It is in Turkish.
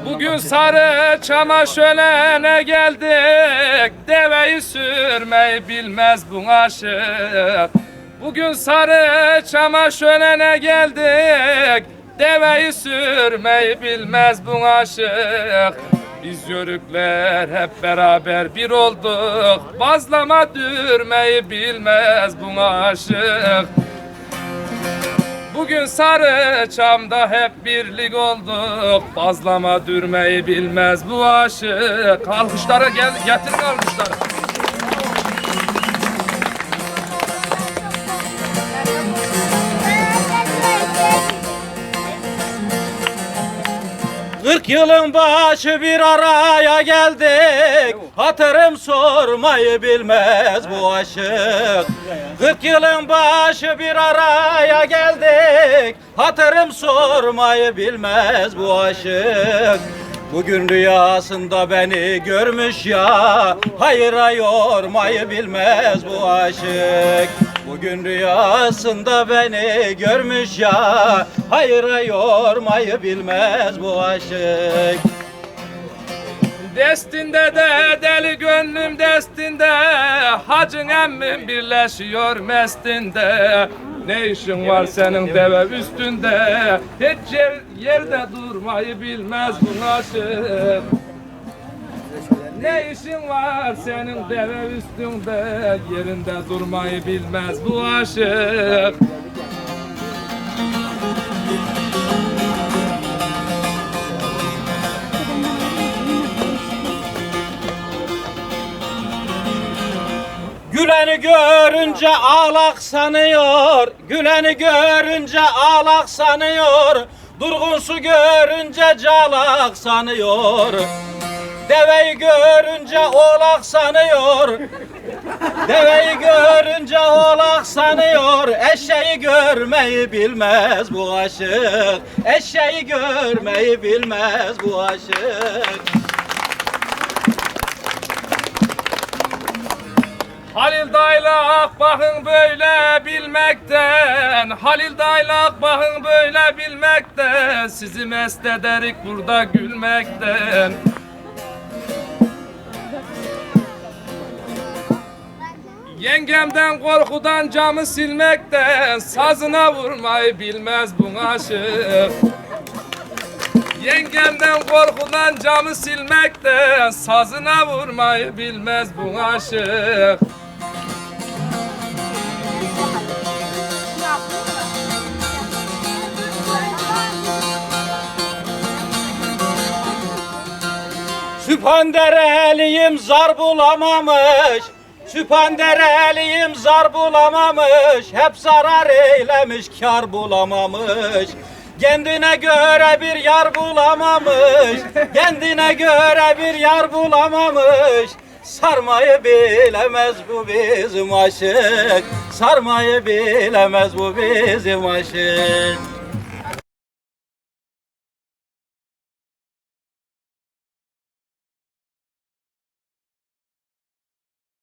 Bugün Sarıçam'a şölene geldik, deveyi sürmeyi bilmez bu aşık. Bugün Sarıçam'a şölene geldik, deveyi sürmeyi bilmez bu aşık. Biz yörükler hep beraber bir olduk, bazlama dürmeyi bilmez bu aşık. Bugün Sarıçam'da hep birlik olduk, bazlama dürmeyi bilmez bu aşık. Alkışlara gel, getirin alkışları. Kırk yılın başı bir araya geldik, hatırım sormayı bilmez bu aşık. 40 yılın başı bir araya geldik, hatırım sormayı bilmez bu aşık. Bugün rüyasında beni görmüş ya, hayıra yormayı bilmez bu aşık. Bugün rüyasında beni görmüş ya, hayıra yormayı bilmez bu aşık. Destinde de deli gönlüm destinde, hacın emmim birleşiyor mestinde. Ne işin var senin deve üstünde, hiç yerde durmayı bilmez bu aşık. Ne işin var senin deve üstünde, yerinde durmayı bilmez bu aşık. Güleni görünce ağlak sanıyor, güleni görünce ağlak sanıyor, durgun su görünce calak sanıyor. Deveyi görünce oğlak sanıyor, deveyi görünce oğlak sanıyor. Eşeği görmeyi bilmez bu aşık, eşeği görmeyi bilmez bu aşık. Halil Daylak bakın böyle bilmekten, Halil Daylak bakın böyle bilmekten, sizi mest ederik burada gülmekten. Yengemden korkudan camı silmekten, sazına vurmayı bilmez bu aşık. Yengemden korkudan camı silmekten, sazına vurmayı bilmez bu aşık. Süphandereliyim zar bulamamış, Süphandereliyim zar bulamamış, hep zarar eylemiş kar bulamamış. Kendine göre bir yar bulamamış, kendine göre bir yar bulamamış. Sarmayı bilemez bu bizim aşık, sarmayı bilemez bu bizim aşık.